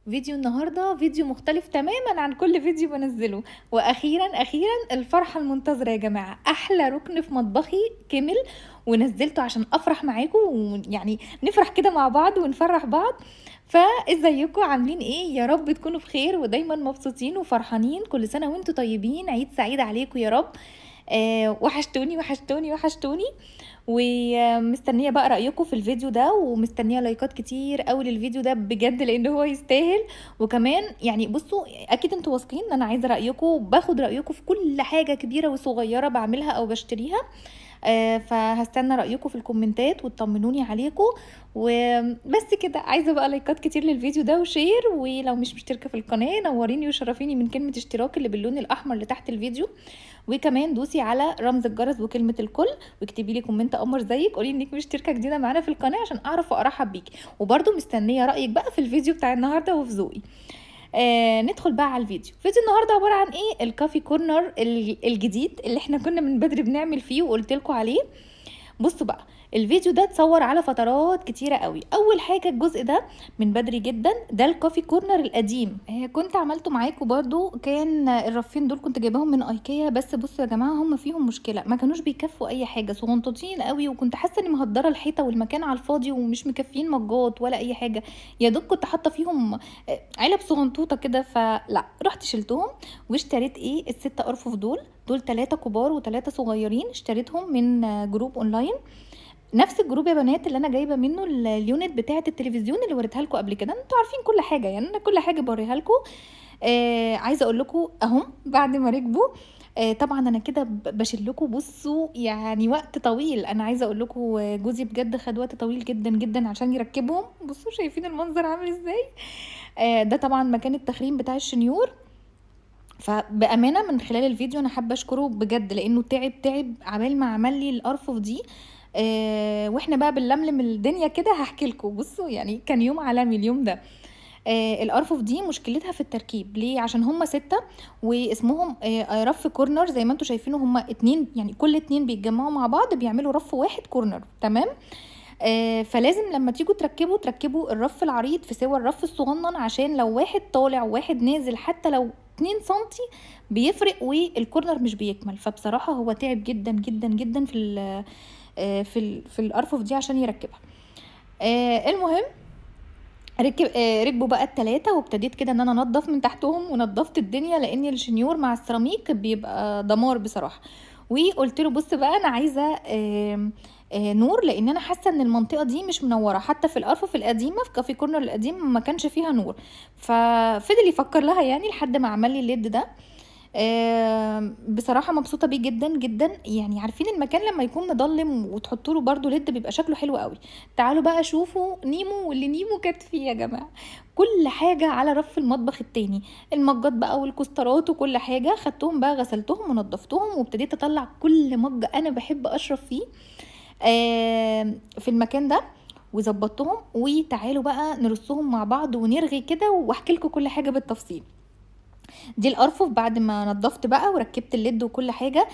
فيديو النهارده فيديو مختلف تمامًا عن كل فيديو بانزّله، وأخيرًا الفرحة المنتظرة يا جماعة، أحلى رُكن في مطبخي كِمِل ونزّلته عشان أفرح معاكم ويعني نفرح كده مع بعض ونفرّح بعض، فإزيكم عاملين إيه؟ يا رب تكونوا بخير ودايمًا مبسوطين وفرحانين، كل سنة وأنتم طيبين، عيد سعيد عليكم يا رب، وحشتوني. ومستنية بقى رأيكم في الفيديو ده، ومستنية لايكات كتير أوي للفيديو ده بجد لإن هو يستاهل، وكمان يعني بُصّوا أكيد أنتم واثقين إن أنا عايزة رأيكم، باخد رأيكم في كل حاجة كبيرة وصغيرة باعملها أو باشتريها، فهاستنى رأيكم في الكومنتات وتطمنوني عليكم، وبس كده، عايزة بقى لايكات كتير للفيديو ده وشير، ولو مش مشتركة في القناة نوريني وشرفيني من كلمة اشتراك اللي باللون الأحمر اللي تحت الفيديو، وكمان دوسي على رمز الجرس وكلمة الكل، واكتبي لي كومنت قمر زيِّك، قولي إنِّك مشتركة جديدة معانا في القناة عشان أعرف وأرحّب بيكِ، وبرضه مستنية رأيِك بقى في الفيديو بتاع النهارده وفي ذوقي. ندخل بقى على الفيديو. فيديو النهارده عبارة عن إيه، الcoffee corner الجديد اللي إحنا كنا من بدري بنعمل فيه وقُلت لكم عليه. بُصّوا بقى، الفيديو ده اتصوّر على فترات كتيرة أوي، أول حاجة الجزء ده من بدري جدًا، ده الcoffee corner القديم، كنت عملته معاكم برضه، كان الرفين دول كنت جايباهم من IKEA، بس بُصّوا يا جماعة هُم فيهم مشكلة، ما كانوش بيكفّوا أي حاجة، صغنطوطين أوي، وكنت حاسة إني مهدّرة الحيطة والمكان على الفاضي ومش مكفّيين مجّات ولا أي حاجة، يا دوب كنت حاطة فيهم علب صغنطوطة كده، فلأ، رُحت شِلتهم واشتريت إيه، ال6 أرفف دول 3 كبار و3 صغيّرين، اشتريتهم من جروب أونلاين. نفس الجروب يا بنات اللي أنا جايبة منه الunit بتاعة التلفزيون اللي وريتها لكم قبل كده، أنتم عارفين كل حاجة، يعني أنا كل حاجة باوريها لكم. عايزة أقول لكم أهُم بعد ما ركبوا، طبعًا أنا كده باشيل لكم بُصّوا يعني وقت طويل، أنا عايزة أقول لكم جوزي بجد خد وقت طويل جدًا، جدًا عشان يركّبهم، بُصّوا شايفين المنظر عامل إزاي؟ ده طبعًا مكان التخريم بتاع الشنيور، فبأمانة من خلال الفيديو أنا حابة أشكره بجد، لإنه تعب عقبال ما عمل لي الأرفف دي، وإحنا بقى بنلملم الدنيا كده هاحكي لكم، بُصّوا يعني كان يوم عالمي اليوم ده. الأرفف دي مشكلتها في التركيب، ليه؟ عشان هُم 6 واسمهم رف corner زي ما أنتم شايفين، هُم 2 يعني كل 2 بيتجمعوا مع بعض بيعملوا رف واحد corner، تمام؟ فلازم لمّا تيجوا تركبوا الرف العريض في سِوَى الرف الصغنن، عشان لو واحد طالع وواحد نازل حتى لو 2 سنتي بيفرق والcorner مش بيكمل، فبصراحة هو تعب جدًا، جدًا، جدًا في الأرفف دي عشان يركبها. المهم ركبوا بقى ال3 وابتديت كده إن أنا أنضّف من تحتهم ونضّفت الدنيا، لإن الشنيور مع السيراميك بيبقى دمار بصراحة. وقُلت له: "بُص بقى أنا عايزة نور، لإن أنا حاسة إن المنطقة دي مش منوّرة، حتى في الأرفف القديمة في كافيه كورنر القديم ما كانش فيها نور." ففضل يفكّر لها يعني لحد ما عمل لي الLED ده. بصراحة مبسوطة بيه جدًا، جدًا، يعني عارفين المكان لمّا يكون مضلِّم وتحطّوا له برضه LED بيبقى شكله حلو أوي. تعالوا بقى شوفوا نيمو واللي نيمو كانت فيه يا جماعة، كل حاجة على رف المطبخ التاني، المجّات بقى والكوسترات وكل حاجة، خدتهم بقى غسلتهم ونضّفتهم وابتديت أطلّع كل مَج أنا باحب أشرب فيه في المكان ده، وضبّطتهم، وتعالوا بقى نرصهم مع بعض ونرغي كده واحكي لكم كل حاجة بالتفصيل. دي الأرفف بعد ما نضّفت بقى وركّبت الLED وكل حاجة،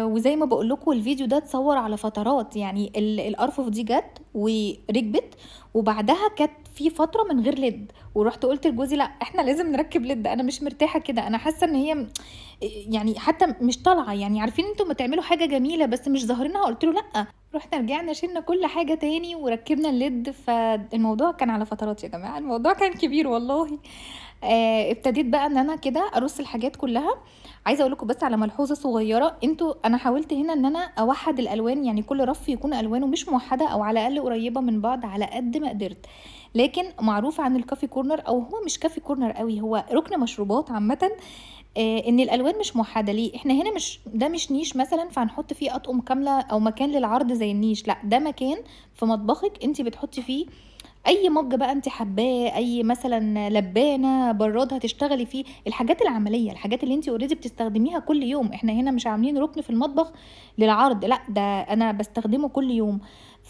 وزي ما باقول لكم الفيديو ده اتصوّر على فترات، يعني الأرفف دي جات وركبت، وبعدها كانت في فترة من غير LED، ورُحت قُلت لجوزي: "لأ، إحنا لازم نركّب LED، أنا مش مرتاحة كده، أنا حاسة إن هي يعني حتى مش طالعة، يعني عارفين أنتم أمّا تعملوا حاجة جميلة بس مش ظاهرينها." قُلت له: "لأ." رُحنا رجعنا شِلنا كل حاجة تاني وركّبنا الLED، فالموضوع كان على فترات يا جماعة، الموضوع كان كبير والله. ابتديت بقى إن أنا كده أرُص الحاجات كلّها. عايزة أقول لكم بس على ملحوظة صغيّرة، أنا حاولت هنا إن أنا أوحّد الألوان، يعني كل رف يكون ألوانه مش موحّدة أو على الأقل قريّبة من بعض على قد ما قدرت، لكن معروف عن الcoffee corner، أو هو مش coffee corner أوي، هو رُكن مشروبات عامةً، إن الألوان مش موحّدة. ليه؟ إحنا هنا ده مش نيش مثلًا فهنحط فيه أطقم كاملة أو مكان للعرض زي النيش، لأ، ده مكان في مطبخِك أنتِ بتحطي فيه أي مَج بقى أنتِ حاباه، أي مثلًا لبّانة، برّاد هتشتغلي فيه، الحاجات العملية، الحاجات اللي أنتِ already بتستخدميها كل يوم، إحنا هنا مش عاملين رُكن في المطبخ للعرض، لأ، ده أنا باستخدمه كل يوم.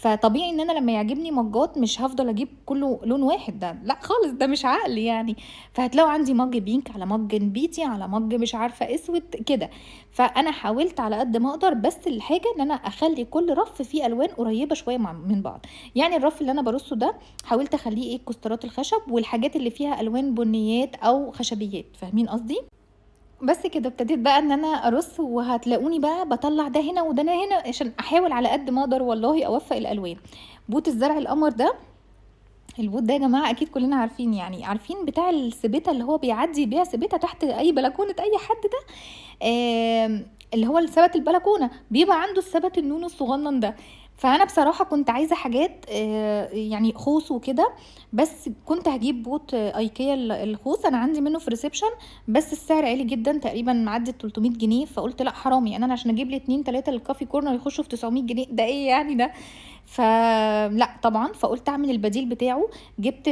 فطبيعي ان انا لما يعجبني مجات مش هفضل اجيب كله لون واحد، ده لا خالص، ده مش عقل يعني. فهتلاقوا عندي مج بينك على مج نبيتي على مج مش عارفه اسود كده. فانا حاولت على قد ما اقدر، بس الحاجه ان انا اخلي كل رف فيه الوان قريبه شويه من بعض. يعني الرف اللي انا برصه ده حاولت اخليه ايه كوسترات الخشب، والحاجات اللي فيها الوان بنيات او خشبيات، فاهمين قصدي؟ بس كده ابتديت بقى ان انا ارص، وهتلاقوني بقى بطلع ده هنا وده هنا عشان احاول على قد ما اقدر والله اوفق الالوان. بوت الزرع القمر ده، البوت ده يا جماعه اكيد كلنا عارفين، يعني عارفين بتاع السبيته اللي هو بيعدي يبيع سبيته تحت اي بلكونه اي حد ده. اللي هو السبت البلكونه بيبقى عنده السبت النونو الصغنن ده. فانا بصراحه كنت عايزه حاجات يعني خوص وكده، بس كنت هجيب بوت ايكيا الخوص، انا عندي منه في ريسبشن، بس السعر عالي جدا تقريبا معدي 300 جنيه. فقلت لا حرام، يعني انا عشان اجيب لي 2 3 للكافي كورنر يخشوا في 900 جنيه، ده ايه يعني ده؟ فلا طبعا، فقلت اعمل البديل بتاعه. جبت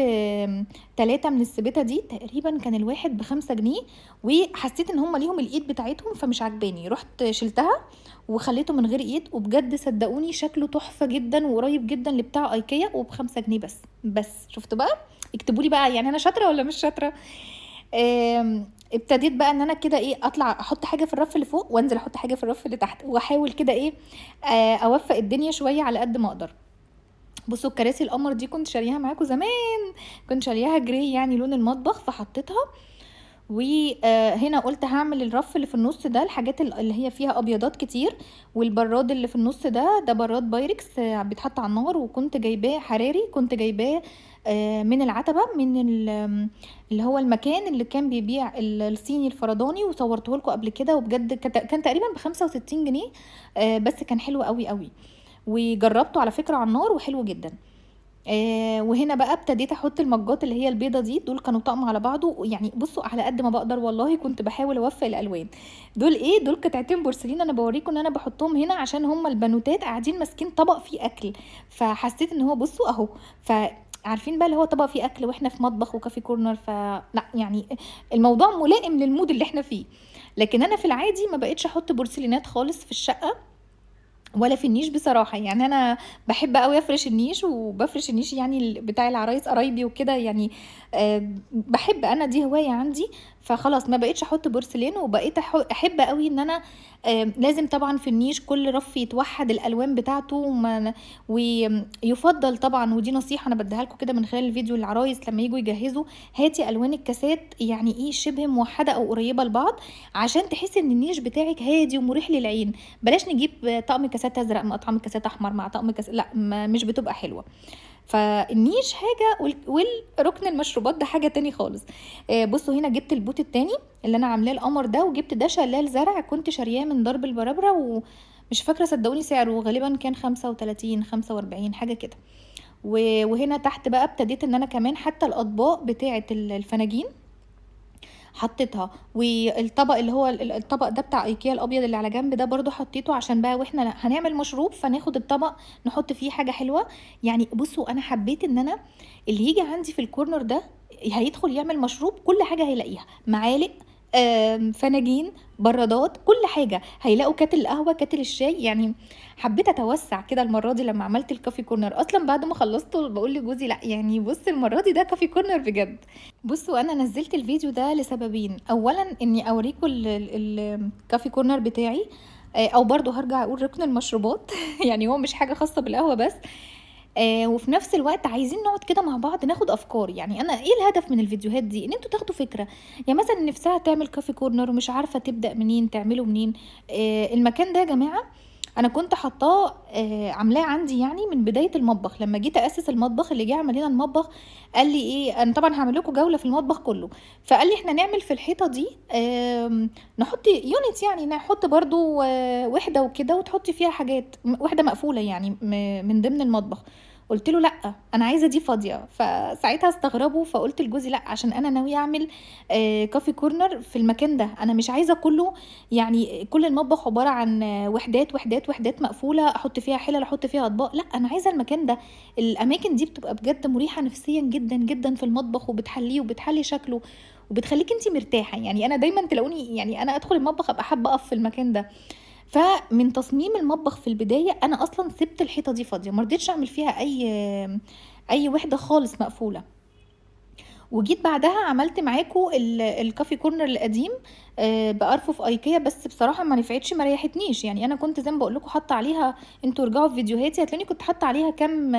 3 من السبيته دي، تقريبا كان الواحد ب5 جنيه، وحسيت ان هم ليهم الايد بتاعتهم فمش عجباني، رحت شلتها وخليته من غير ايد. وبجد صدقوني شكله تحفه جدا وقريب جدا لبتاع ايكيا، وب5 جنيه بس شفتوا بقى؟ اكتبوا لي بقى، يعني انا شاطره ولا مش شاطره؟ ابتديت بقى ان انا كده ايه اطلع احط حاجه في الرف اللي فوق وانزل احط حاجه في الرف اللي تحت، واحاول كده ايه اوفق الدنيا شويه على قد ما اقدر. بصوا الكراسي القمر دي كنت شاريها معاكم زمان، كنت شاريها جري يعني لون المطبخ، فحطيتها. وهنا قلت هعمل الرف اللي في النص ده الحاجات اللي هي فيها ابيضات كتير. والبراد اللي في النص ده براد بايركس بيتحط على النار، وكنت جايباه حراري، كنت جايباه من العتبة، من اللي هو المكان اللي كان بيبيع الصيني الفرداني، وصورته لكم قبل كده، وبجد كان تقريبا ب65 جنيه. بس كان حلو قوي قوي، وجربته على فكرة على النار وحلو جدا. وهنا بقى ابتديت احط المجات اللي هي البيضه دي، دول كانوا طقم على بعضه يعني. بصوا على قد ما بقدر والله كنت بحاول اوفق الالوان. دول ايه؟ دول قطعتين بورسلين، انا بوريكم ان انا بحطهم هنا عشان هم البنوتات قاعدين ماسكين طبق فيه اكل، فحسيت ان هو بصوا اهو. عارفين بقى اللي هو طبق فيه اكل واحنا في مطبخ وكافي كورنر، فلا يعني الموضوع ملائم للمود اللي احنا فيه. لكن انا في العادي ما بقتش احط بورسلينات خالص في الشقه ولا في النيش بصراحة. يعني أنا بحب قوي أفرش النيش، وبفرش النيش يعني بتاع العرايس قرايبي وكده يعني. بحب أنا، دي هواية عندي. فخلاص ما بقيتش أحط بورسلين، وبقيت أحب قوي إن أنا لازم طبعا في النيش كل رف يتوحد الألوان بتاعته، ويفضل طبعا، ودي نصيحة أنا بديها لكم كده من خلال الفيديو، العرايس لما يجوا يجهزوا هاتي ألوان الكاسات يعني إيه شبه موحدة أو قريبة لبعض، عشان تحسي إن النيش بتاعك هادي ومريح للعين. بلاش نجيب طقم كاسات ازرق مع طقم كاسات احمر مع طقم كاسات، لا مش بتبقى حلوه. فالنيش حاجه والركن المشروبات ده حاجه تاني خالص. بصوا هنا جبت البوت التاني اللي انا عاملاه القمر ده، وجبت ده شلال زرع كنت شارياه من درب البرابره، ومش فاكره صدقوني سعره، غالبا كان 35 45 حاجه كده. وهنا تحت بقى ابتديت ان انا كمان حتى الاطباق بتاعه الفناجين حطيتها، والطبق اللي هو الطبق ده بتاع ايكيا الابيض اللي على جنب ده برضو حطيته، عشان بقى واحنا هنعمل مشروب فناخد الطبق نحط فيه حاجه حلوه. يعني بصوا انا حبيت ان انا اللي يجي عندي في الكورنر ده هيدخل يعمل مشروب كل حاجه هيلاقيها، معالق فناجين برادات كل حاجه، هيلاقوا كاتل القهوه كاتل الشاي يعني. حبيت اتوسع كده المره دي لما عملت الكافي كورنر، اصلا بعد ما خلصته بقول لجوزي لا يعني بص المره دي ده كافي كورنر بجد. بصوا انا نزلت الفيديو ده لسببين، اولا اني اوريكم الكافي كورنر بتاعي، او برضو هرجع اقول ركن المشروبات يعني هو مش حاجه خاصه بالقهوه بس. وفي نفس الوقت عايزين نقعد كده مع بعض ناخد افكار. يعني انا ايه الهدف من الفيديوهات دي؟ ان انتوا تاخدوا فكره. يعني مثلا نفسها تعمل كافي كورنر ومش عارفه تبدا منين تعمله منين. المكان ده يا جماعه انا كنت حطاه عاملاه عندي يعني من بدايه المطبخ. لما جيت اسس المطبخ اللي جه عمل لنا المطبخ قال لي ايه، انا طبعا هعمل لكم جوله في المطبخ كله، فقال لي احنا نعمل في الحيطه دي نحط يونت، يعني نحط برضو وحده وكده وتحطي فيها حاجات، وحده مقفوله يعني من ضمن المطبخ. قلت له لا انا عايزه دي فاضيه. فساعتها استغربوا، فقلت لجوزي لا عشان انا ناويه اعمل كافي كورنر في المكان ده، انا مش عايزه كله يعني كل المطبخ عباره عن وحدات وحدات وحدات مقفوله احط فيها حلل احط فيها اطباق. لا انا عايزه المكان ده، الاماكن دي بتبقى بجد مريحه نفسيا جدا جدا في المطبخ، وبتحليه وبتحلي شكله وبتخليك انت مرتاحه. يعني انا دايما تلاقوني يعني انا ادخل المطبخ ابقى حابه اقف في المكان ده. فمن تصميم المطبخ في البداية أنا أصلًا سِبت الحيطة دي فاضية، ما رضيتش أعمل فيها أي وحدة خالص مقفولة. وجيت بعدها عملت معاكم الcoffee corner القديم بأرفف IKEA، بس بصراحة ما نفعتش، ما ريحتنيش، يعني أنا كنت زي ما باقول لكم حاطة عليها، أنتم ارجعوا في فيديوهاتي هتلاقوني كنت حاطة عليها كام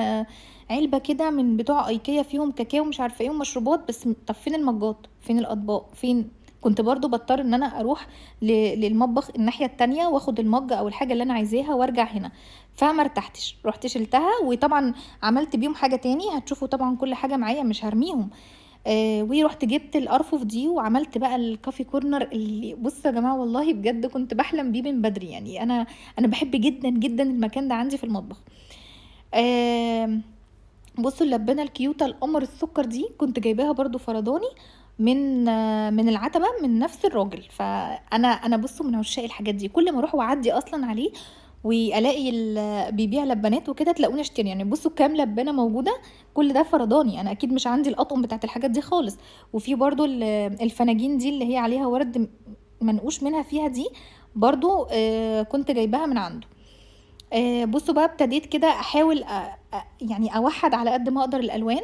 علبة كده من بتوع IKEA فيهم كاكاو مش عارفة إيه ومشروبات، بس طب فين المجات، فين الأطباق، فين؟ كنت برضه باضطر إن أنا أروح للمطبخ الناحية التانية وآخد المَج أو الحاجة اللي أنا عايزاها وأرجع هنا، فما ارتحتش، رُحت شِلتها وطبعًا عملت بيهم حاجة تاني، هتشوفوا طبعًا كل حاجة معايا مش هارميهم. ورُحت جِبت الأرفف دي وعملت بقى الcoffee corner اللي بُصّوا يا جماعة والله بجد كنت باحلم بيه من بدري، يعني أنا باحب جدًا، جدًا المكان ده عندي في المطبخ. آمم بُصّوا اللبّانة الكيوتة القمر السُكّر دي كنت جايباها برضه فرداني من العتبة من نفس الراجل، فأنا بُصّوا من عشاق الحاجات دي، كل ما أروح وأعدّي أصلًا عليه وألاقي بيبيع لبّانات وكده تلاقوني أشتري، يعني بُصّوا كام لبّانة موجودة، كل ده فرداني، أنا أكيد مش عندي الأطقم بتاعة الحاجات دي خالص، وفي برضه الفناجين دي اللي هي عليها ورد منقوش منها فيها دي، برضه كنت جايباها من عنده. بُصّوا بقى ابتديت كده أحاول يعني أوحّد على قد ما أقدر الألوان،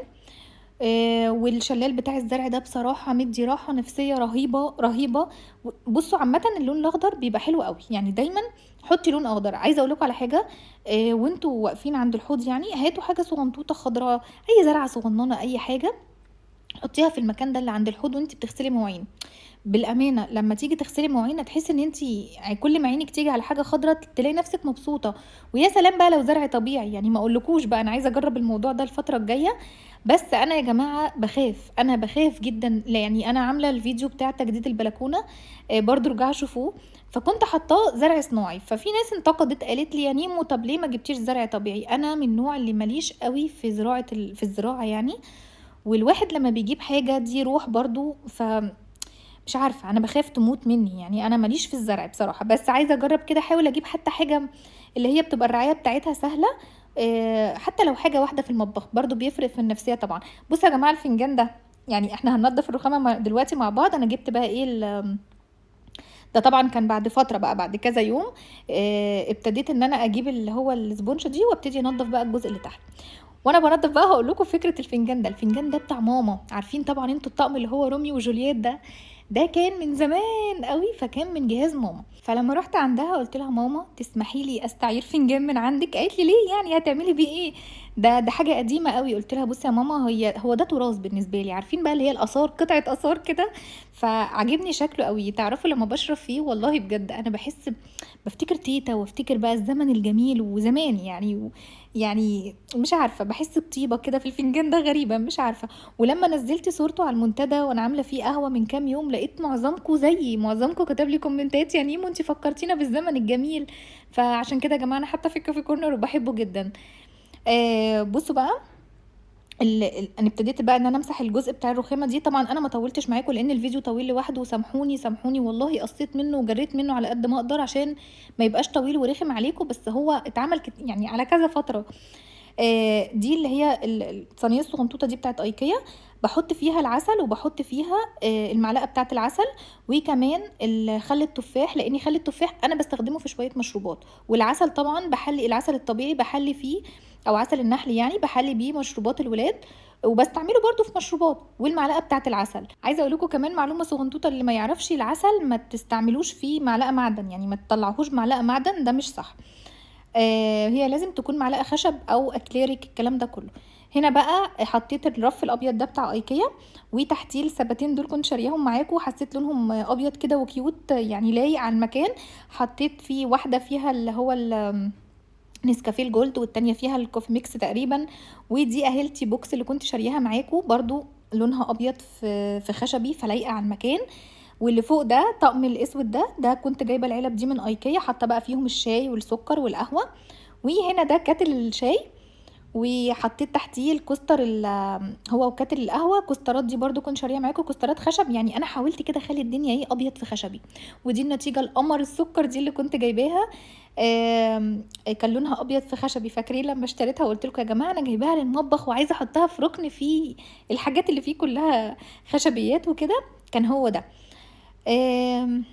والشلال بتاع الزرع ده بصراحة مدّي راحة نفسية رهيبة، رهيبة. بُصّوا عامةً اللون الأخضر بيبقى حلو أوي، يعني دايمًا حُطّي لون أخضر. عايزة أقول لكم على حاجة، وأنتم واقفين عند الحوض يعني هاتوا حاجة صغنطوطة خضرا، أي زرعة صغنّنة، أي حاجة، حُطّيها في المكان ده اللي عند الحوض وأنتِ بتغسلي مواعين. بالأمانة لمّا تيجي تغسلي مواعين هتحسي إن أنتِ كل ما عينِك تيجي على حاجة خضرا تلاقي نفسِك مبسوطة، ويا سلام بقى لو زرع طبيعي، يعني ما أقولكوش بقى أنا عايزة أجرّب الموضوع ده الفترة الجاية، بس أنا يا جماعة باخاف، أنا باخاف جدًا، يعني أنا عاملة الفيديو بتاع تجديد البلكونة برضه ارجعوا شوفوه، فكنت حاطاه زرع صناعي، ففي ناس انتقدت قالت لي: "يا نيمو طب ليه ما جبتيش زرع طبيعي؟" أنا من النوع اللي ما ليش أوي في الزراعة يعني، والواحد لمّا بيجيب حاجة دي روح برضه، مش عارفة، أنا باخاف تموت منّي، يعني أنا ما ليش في الزرع بصراحة، بس عايزة أجرّب كده أحاول أجيب حتى حاجة اللي هي بتبقى الرعاية بتاعتها سهلة، حتى لو حاجة واحدة في المطبخ، برضه بيفرق في النفسية طبعًا. بُصّوا يا جماعة الفنجان ده، يعني إحنا هننضّف الرخامة دلوقتي مع بعض، أنا جِبت بقى إيه ده طبعًا كان بعد فترة بقى، بعد كذا يوم، ابتديت إن أنا أجيب اللي هو الإسبونشة دي وابتدي أنضّف بقى الجزء اللي تحت. وأنا بانضّف بقى هاقول لكم فكرة الفنجان ده، الفنجان ده بتاع ماما، عارفين طبعًا أنتم الطقم اللي هو روميو وجولييت ده، ده كان من زمان أوي، فكان من جهاز ماما، فلمّا رُحت عندها قُلت لها: "ماما تسمحي لي أستعير فنجان من عندِك؟" قالت لي: "ليه يعني هتعملي بيه إيه؟ ده حاجة قديمة أوي." قُلت لها: "بُصّي يا ماما هو ده تراث بالنسبة لي." عارفين بقى اللي هي الآثار، قطعة آثار كده، فعاجبني شكله أوي، تعرفوا لمّا باشرب فيه والله بجد أنا بافتكر تيتة وافتكر بقى الزمن الجميل وزمان يعني مش عارفة، باحس بطيبة كده في الفنجان ده غريبة مش عارفة، ولمّا نزّلت صورته على المنتدى وأنا عاملة فيه قهوة من كام يوم، لقيت معظمكم زيي، معظمكم كتب لي كومنتات: "يا نيمو أنتِ فكّرتينا بالزمن الجميل." فعشان كده يا جماعة أنا حاطاه في الcoffee corner وباحبه جدًا. بُصّوا بقى أنا ابتديت بقى إن أنا أمسح الجزء بتاع الرخامة دي، طبعًا أنا ما طوّلتش معاكم لإن الفيديو طويل لوحده وسامحوني، سامحوني والله قصّيت منه وجريت منه على قد ما أقدر عشان ما يبقاش طويل ورخم عليكم، بس هو اتعمل يعني على كذا فترة. دي اللي هي الصينية الصغنطوطة دي بتاعة IKEA، باحط فيها العسل وباحط فيها المعلقة بتاعة العسل، وكمان خل التفاح، لإن خل التفاح أنا باستخدمه في شوية مشروبات، والعسل طبعًا العسل الطبيعي باحلّي فيه أو عسل النحل يعني باحلّي بيه مشروبات الولاد، وباستعمله برضه في مشروبات، والمعلقة بتاعة العسل. عايزة أقول لكم كمان معلومة صغنطوطة اللي ما يعرفش العسل ما تستعملوش فيه معلقة معدن، يعني ما تطلّعوهوش معلقة معدن ده مش صح. هي لازم تكون معلقة خشب أو أكليريك الكلام ده كله. هنا بقى حطيت الرف الأبيض ده بتاع أيكيا، وتحتيه السبتين دول كنت شارياهم معاكم، حسيت لونهم أبيض كده وكيوت يعني لايق على المكان، حطيت فيه واحدة فيها اللي هو نسكافيه الجولد والتانية فيها الكوفي ميكس تقريبا، ودي أهيلتي بوكس اللي كنت شارياها معاكم برضو لونها أبيض في خشبي فلايقة على المكان. واللي فوق ده طقم الأسود ده كنت جايبة العلب دي من أيكيا، حاطة بقى فيهم الشاي والسكر والقهوة، وهنا ده كاتل الشاي، وحطيت تحتيه الكوستر هو وكاتل القهوة، كوسترات دي برضو كنت شاريها معاكم كوسترات خشب، يعني أنا حاولت كده أخلي الدنيا ايه أبيض في خشبي، ودي النتيجة القمر السكر دي اللي كنت جايباها. كان لونها أبيض في خشبي، فاكرين لما اشتريتها وقلت لكم يا جماعة أنا جايباها للمطبخ وعايزة أحطها في ركن فيه الحاجات اللي فيه كلها خشبيات وكده، كان هو ده. آمم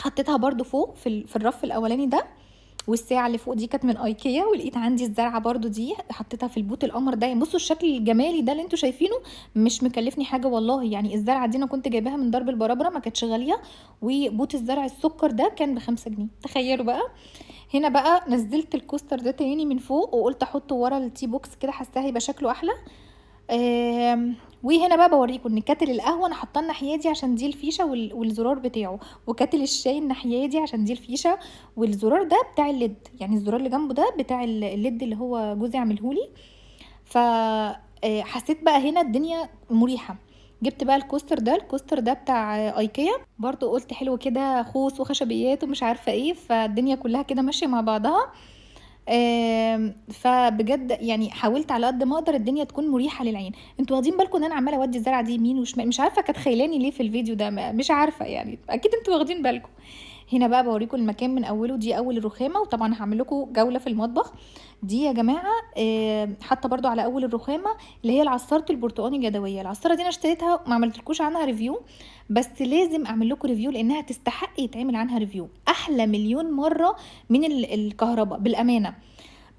حطيتها برضو فوق في الرف الاولاني ده. والساعه اللي فوق دي كانت من ايكيا، ولقيت عندي الزرعه برضو دي حطيتها في البوت القمر ده. يعني بصوا الشكل الجمالي ده اللي انتوا شايفينه مش مكلفني حاجه والله. يعني الزرعه دي انا كنت جايباها من درب البرابره، ما كانتش غاليه. وبوت الزرع السكر ده كان ب5 جنيه، تخيلوا بقى. هنا بقى نزلت الكوستر ده تاني من فوق، وقلت احطه ورا التي بوكس كده، حاساه هيبقى شكله احلى. وهنا بقى بوريكم ان كاتل القهوه انا حاطاه الناحيه دي عشان دي الفيشه والزرار بتاعه، وكاتل الشاي الناحيه دي عشان دي الفيشه والزرار ده بتاع الليد. يعني الزرار اللي جنبه ده بتاع الليد اللي هو جوزي عملهولي. ف حسيت بقى هنا الدنيا مريحه. جبت بقى الكوستر ده بتاع ايكيا برضو، قلت حلو كده، خوص وخشبيات ومش عارفه ايه، فالدنيا كلها كده ماشيه مع بعضها. فبجد يعني حاولت على قد ما اقدر الدنيا تكون مريحه للعين. انتوا واخدين بالكم ان انا عماله اودي الزرعه دي يمين وشمال؟ مش عارفه كانت خيلاني ليه في الفيديو ده، مش عارفه يعني، اكيد انتوا واخدين بالكم. هنا بقى بوريكم المكان من اوله. دي اول الرخامه، وطبعا هعمل لكم جوله في المطبخ. دي يا جماعه حاطه برضو على اول الرخامه اللي هي العصاره البرتقاني اليدويه. العصاره دي انا اشتريتها، ما عملتلكوش عنها ريفيو، بس لازم اعمل لكم ريفيو لانها تستحق يتعمل عنها ريفيو، احلى مليون مره من الكهرباء بالامانه.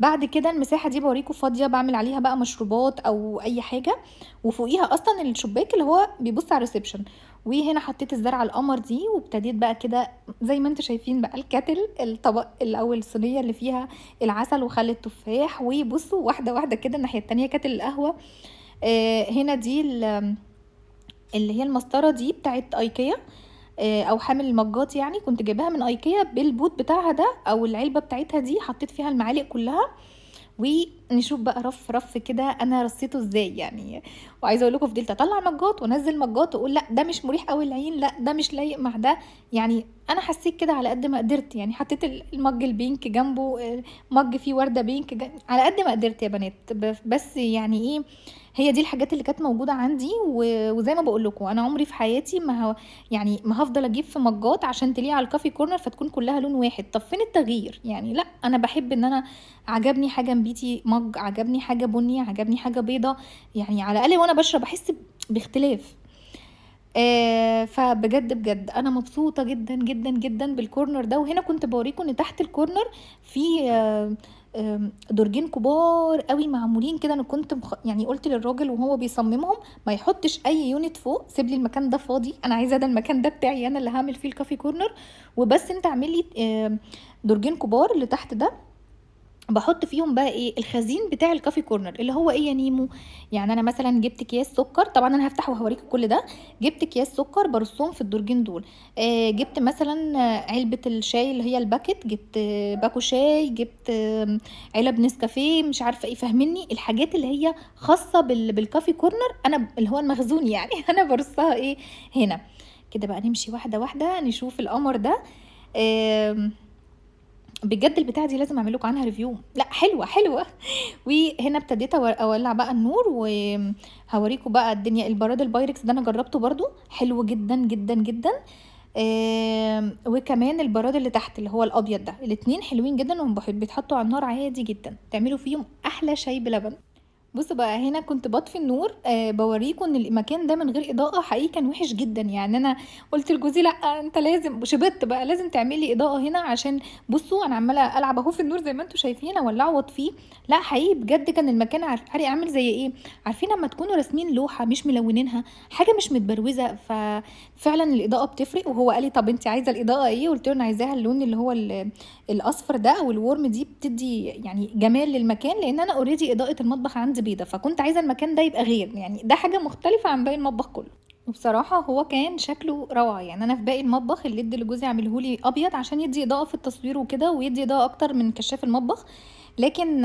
بعد كده المساحه دي بوريكم فاضيه، بعمل عليها بقى مشروبات او اي حاجه، وفوقيها اصلا الشباك اللي هو بيبص على الريسبشن. وهنا حطيت الزرعه القمر دي، وابتديت بقى كده زي ما انتم شايفين بقى الكاتل، الطبق الاول الصينيه اللي فيها العسل وخل التفاح، وبصوا واحده واحده كده الناحيه التانية كاتل القهوه. هنا دي اللي هي المسطره دي بتاعت ايكيا، او حامل المجات، يعني كنت جايباها من ايكيا بالبوت بتاعها ده او العلبه بتاعتها دي، حطيت فيها المعالق كلها. ونشوف بقى رف رف كده انا رصيته ازاي يعني. وعايزه اقول لكم فضلت اطلع مجات وانزل مجات واقول لا ده مش مريح قوي العين، لا ده مش لايق مع ده. يعني انا حسيت كده على قد ما قدرت. يعني حطيت المج البينك جنبه، مج فيه ورده بينك على قد ما قدرت يا بنات. بس يعني ايه، هي دي الحاجات اللي كانت موجوده عندي. وزي ما بقول لكم انا عمري في حياتي يعني ما هفضل اجيب في مجات عشان تليق على الكافي كورنر فتكون كلها لون واحد. طب فين التغيير يعني؟ لا انا بحب ان انا عجبني حاجه نبيتي مج، عجبني حاجه بني، عجبني حاجه بيضه، يعني على الاقل وانا بشرب احس باختلاف. فبجد بجد انا مبسوطه جدا جدا جدا بالكورنر ده. وهنا كنت بوريكم ان تحت الكورنر في درجين كبار قوي معمولين كده. انا كنت يعني قلت للراجل وهو بيصممهم ما يحطش اي يونت فوق، سيب لي المكان ده فاضي، انا عايزه ده المكان ده بتاعي انا اللي هعمل فيه الكافي كورنر، وبس انت اعمل لي درجين كبار اللي تحت ده بحط فيهم بقى ايه الخزين بتاع الكافي كورنر اللي هو ايه يا نيمو. يعني انا مثلا جبت اكياس سكر، طبعا انا هفتح وهوريكم كل ده. جبت اكياس سكر برصهم في الدرجين دول. جبت مثلا علبه الشاي اللي هي الباكت، جبت باكو شاي، جبت علب نسكافيه، مش عارفه ايه، فاهميني الحاجات اللي هي خاصه بالكافي كورنر، انا اللي هو المخزون يعني انا برصها ايه هنا كده. بقى نمشي واحده واحده نشوف القمر ده. بجد البتاعه دي لازم اعمل لكم عنها ريفيو، لا حلوه حلوه. وهنا ابتديت اولع بقى النور وهوريكم بقى الدنيا. البراد البايركس ده انا جربته برضو حلو جدا جدا جدا. وكمان البراد اللي تحت اللي هو الابيض ده، الاتنين حلوين جدا بيتحطوا على النار عادي جدا، تعملوا فيهم احلى شاي بلبن. بصوا بقى هنا كنت بطفي النور. بوريكم ان المكان ده من غير اضاءه حقيقي كان وحش جدا. يعني انا قلت لجوزي لا انت لازم، شبت بقى لازم تعملي اضاءه هنا، عشان بصوا انا عماله العب اهو في النور زي ما انتم شايفين، اولعه واطفيه. لا حقيقي بجد كان المكان عامل زي ايه، عارفين لما تكونوا راسمين لوحه مش ملونينها، حاجه مش متبروزه، ففعلا الاضاءه بتفرق. وهو قال لي طب انت عايزه الاضاءه ايه؟ قلت له انا عايزاها اللون اللي هو الاصفر ده او الورم دي، بتدي يعني جمال للمكان، لان انا اوريدي اضاءه المطبخ عندي بيضه، فكنت عايزه المكان ده يبقى غير، يعني ده حاجه مختلفه عن باقي المطبخ كله. وبصراحه هو كان شكله روعه. يعني انا في باقي المطبخ الليد اللي جوزي عامله لي ابيض عشان يدي اضاءه في التصوير وكده، ويدي اضاءه اكتر من كشاف المطبخ، لكن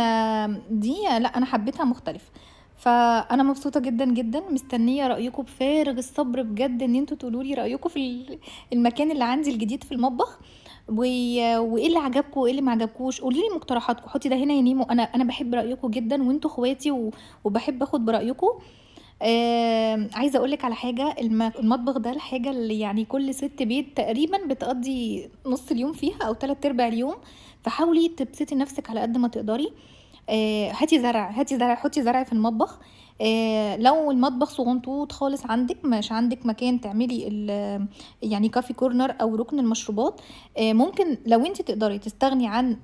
دي لا انا حبيتها مختلف. فانا مبسوطه جدا جدا، مستنيه رايكم بفارغ الصبر بجد ان انتوا تقولوا لي رايكم في المكان اللي عندي الجديد في المطبخ. وايه اللي عجبكم وايه اللي ما عجبكوش، قولي لي مقترحاتكم، حطي ده هنا يا نيمو. انا بحب رايكم جدا وانتوا اخواتي وبحب اخد برايكم. عايزه اقولك على حاجه، المطبخ ده الحاجه اللي يعني كل ست بيت تقريبا بتقضي نص اليوم فيها او 3/4 اليوم، فحاولي تبسطي نفسك على قد ما تقدري. هاتي زرع، هاتي زرع، حطي زرع في المطبخ. لو المطبخ صغنطوط خالص عندِك، مش عندِك مكان تعملي يعني coffee corner أو رُكن المشروبات، ممكن لو أنتِ تقدري تستغني عن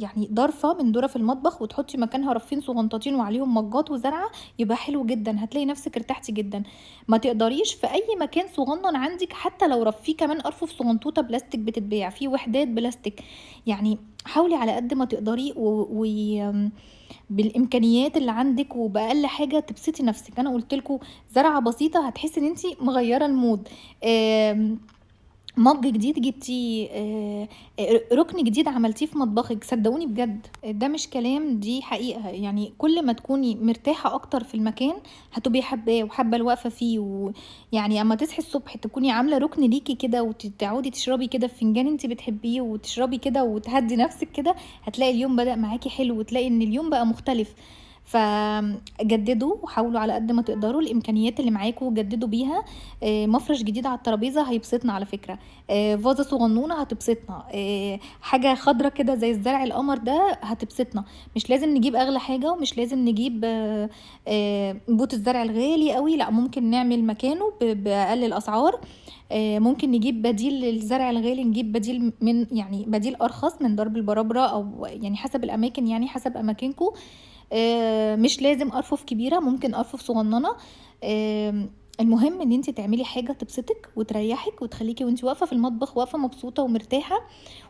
يعني ضرفة من ضُرف المطبخ وتحطي مكانها رفين صغنطاطين وعليهم مجات وزرعة، يبقى حلو جدًا، هتلاقي نفسِك ارتحتِ جدًا. ما تقدريش، في أي مكان صغنّن عندِك حتى لو في كمان أرفف صغنطوطة بلاستيك بتتباع، في وحدات بلاستيك، يعني حاولي على قد ما تقدري و وي بالإمكانيات اللي عندِك وبأقل حاجة تبسطي نفسِك. أنا قُلت لكم زرعة بسيطة هتحسي إن أنتِ مغيّرة الmood. آمم مَج جديد جبتيه، رُكن جديد عملتيه في مطبخِك، صدقوني بجد ده مش كلام، دي حقيقة. يعني كل ما تكوني مرتاحة أكتر في المكان هتبقي حاباه وحابة الوقفة فيه، ويعني أمّا تصحي الصبح تكوني عاملة رُكن ليكِ كده تقعدي تشربي كده في فنجان أنتِ بتحبيه وتشربي كده وتهدّي نفسِك كده، هتلاقي اليوم بدأ معاكِ حلو وتلاقي إن اليوم بقى مختلف. جددوا وحاولوا على قد ما تقدروا الإمكانيات اللي معاكم جددوا بيها. مفرش جديد على الترابيزة هيبسطنا على فكرة، فازة صغنونة هتبسطنا، حاجة خضرا كده زي الزرع القمر ده هتبسطنا. مش لازم نجيب أغلى حاجة ومش لازم نجيب بوت الزرع الغالي أوي، لأ ممكن نعمل مكانه بأقل الأسعار. ممكن نجيب بديل للزرع الغالي، نجيب بديل من يعني بديل أرخص من درب البرابرة أو يعني حسب الأماكن، يعني حسب أماكنكم. مش لازم أرفف كبيرة، ممكن أرفف صغننة. المهم إن أنتِ تعملي حاجة تبسطِك وتريحِك وتخلّيكِ وأنتِ واقفة في المطبخ واقفة مبسوطة ومرتاحة،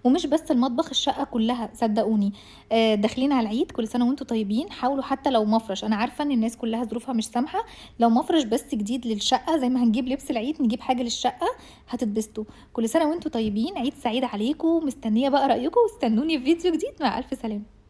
ومش بس المطبخ، الشقة كلها صدقوني. داخلين على العيد، كل سنة وأنتم طيبين. حاولوا حتى لو مفرش، أنا عارفة إن الناس كلها ظروفها مش سامحة، لو مفرش بس جديد للشقة زي ما هنجيب لبس العيد نجيب حاجة للشقة هتتبسطوا. كل سنة وأنتم طيبين، عيد سعيد عليكم، مستنية بقى رأيكم واستنوني في فيديو جديد، مع ألف سلامة.